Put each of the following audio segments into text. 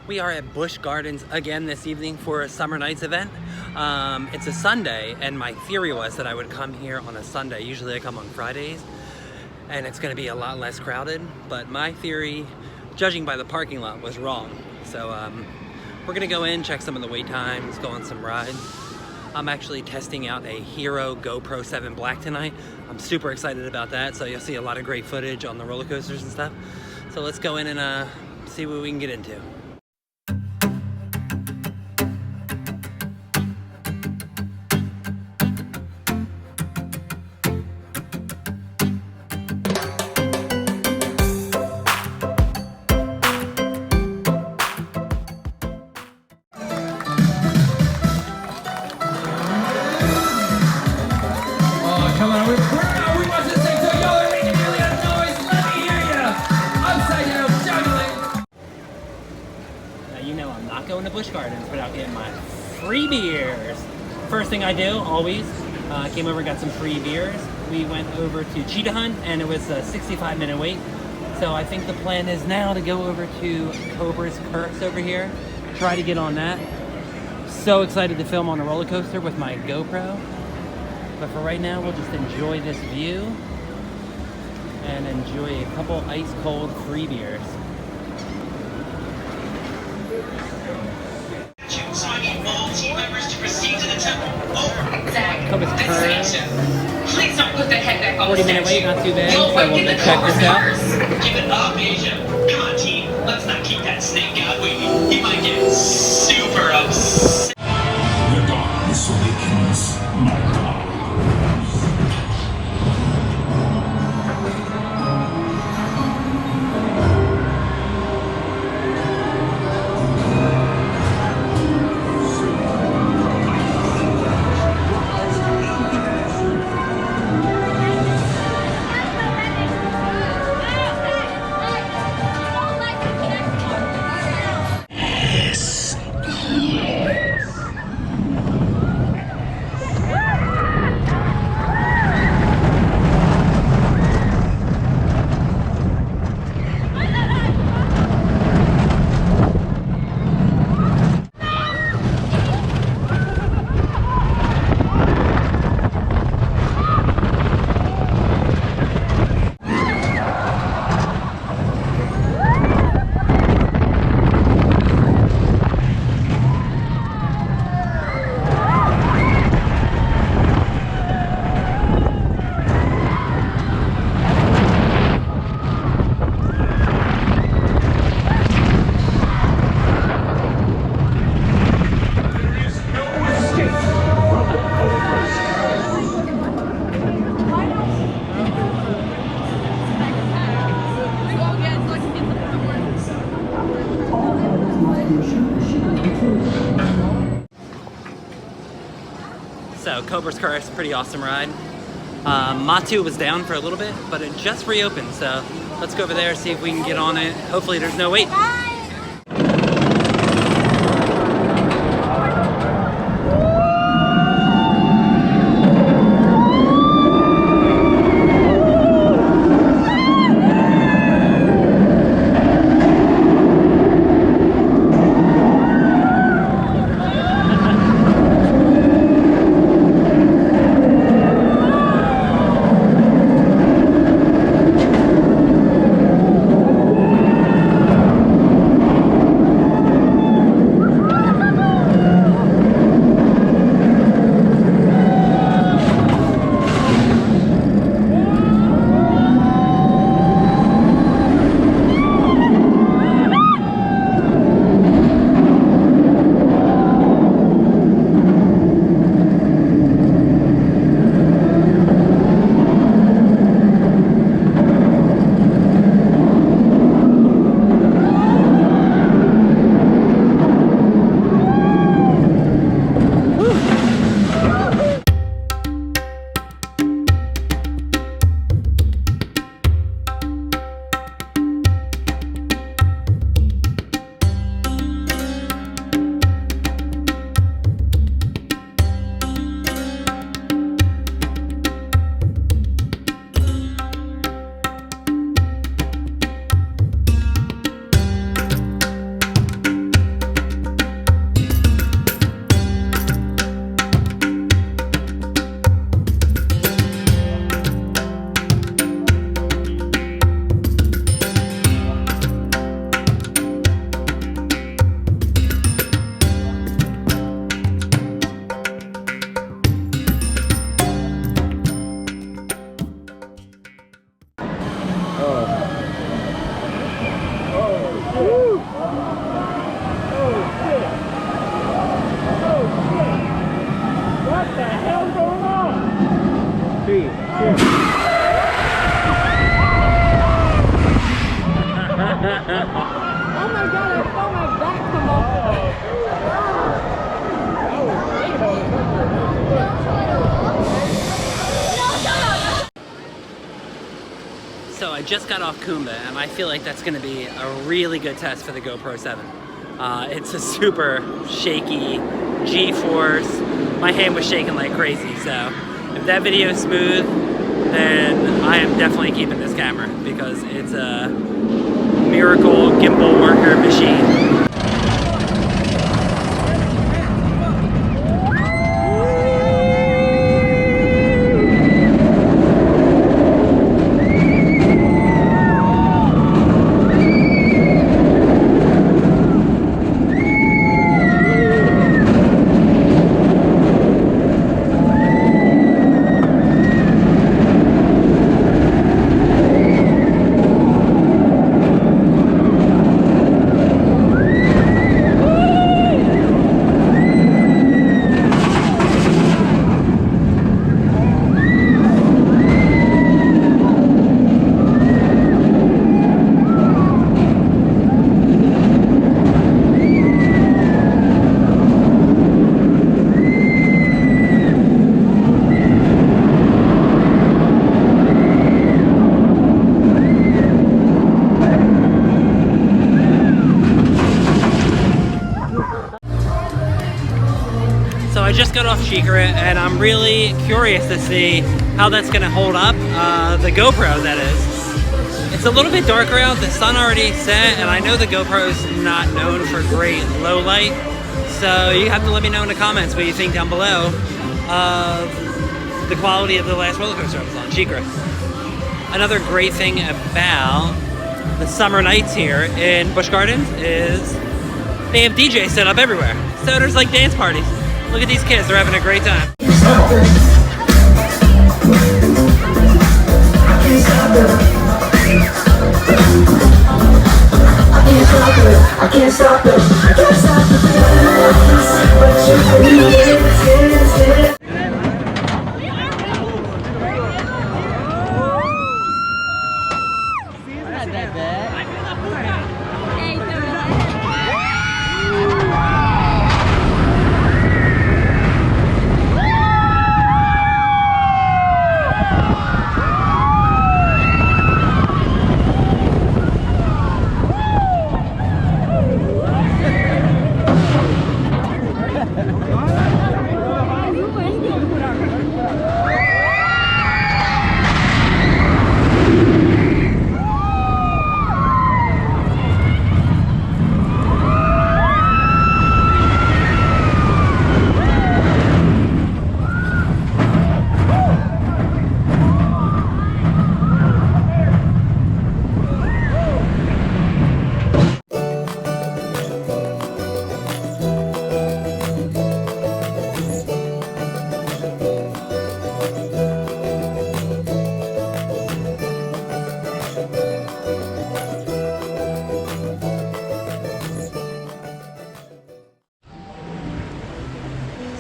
We are at Busch Gardens again this evening for a Summer Nights event. It's a Sunday, and my theory was that I would come here on a Sunday. Usually I come on Fridays, and it's gonna be a lot less crowded, but my theory, judging by the parking lot, was wrong. So we're gonna go in, check some of the wait times, go on some rides. I'm actually testing out a Hero GoPro 7 Black tonight. I'm super excited about that, so you'll see a lot of great footage on the roller coasters and stuff. So let's go in and see what we can get into. Come on, we want to sing to y'all are making really a noise. Let me hear ya. Upside down juggling. Now you know I'm not going to Busch Gardens without getting my free beers. First thing I do, always, came over and got some free beers. We went over to Cheetah Hunt and it was a 65-minute wait. So I think the plan is now to go over to Cobra's Curse over here, try to get on that. So excited to film on a roller coaster with my GoPro. But for right now, we'll just enjoy this view and enjoy a couple ice cold free beers. So I need all team members to proceed to the temple. Over. Zach, Cobra's Curse. please don't put the head back on 40-minute wait, not too bad. You'll So fight we'll in the check this out. Give it up, Asia. Come on, team. Let's not keep that snake guy waiting. He might get super upset. The darkness awakens, my God. So Cobra's Curse, pretty awesome ride. Matu was down for a little bit, but it just reopened. So let's go over there, see if we can get on it. Hopefully there's no wait. felt my back come off. So I just got off Kumba, and I feel like that's going to be a really good test for the GoPro 7. It's a super shaky G-force. My hand was shaking like crazy, so if that video is smooth, then I am definitely keeping this camera because it's a miracle gimbal worker machine. I just got off Secret, and I'm really curious to see how that's going to hold up, the GoPro that is. It's a little bit darker out, the sun already set, and I know the GoPro's not known for great low light, so you have to let me know in the comments what you think down below of the quality of the last roller coaster I was on, Secret. Another great thing about the summer nights here in Busch Gardens is they have DJs set up everywhere, so there's like dance parties. Look at these kids, they're having a great time. I can't stop it.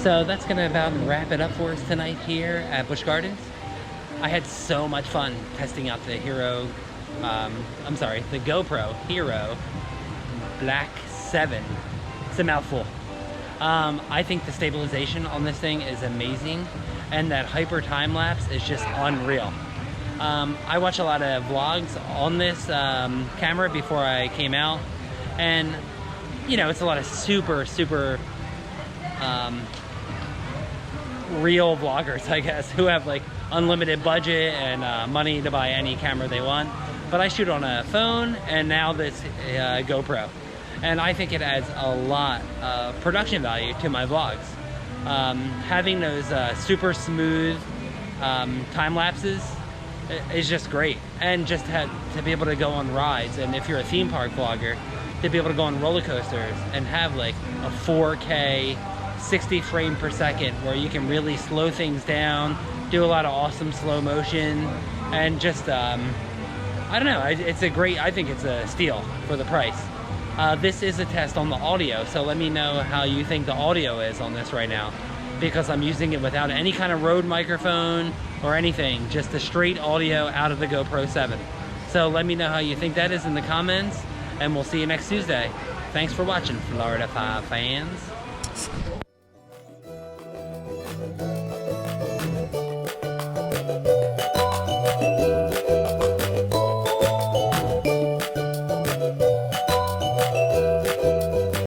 So that's gonna about wrap it up for us tonight here at Busch Gardens. I had so much fun testing out the the GoPro Hero Black 7. It's a mouthful. I think the stabilization on this thing is amazing, and that hyper time lapse is just unreal. I watch a lot of vlogs on this camera before I came out, and you know, it's a lot of super real vloggers, I guess, who have like unlimited budget and money to buy any camera they want. But I shoot on a phone and now this GoPro, and I think it adds a lot of production value to my vlogs. Having those super smooth time lapses is just great, and just to be able to go on rides, and if you're a theme park vlogger, to be able to go on roller coasters and have like a 4K 60 frame per second where you can really slow things down, do a lot of awesome slow motion, and just I don't know, it's a great, I think it's a steal for the price. This is a test on the audio, so let me know how you think the audio is on this right now, because I'm using it without any kind of Rode microphone or anything, just the straight audio out of the GoPro 7. So let me know how you think that is in the comments, and we'll see you next Tuesday. Thanks for watching, Florida 5 fans.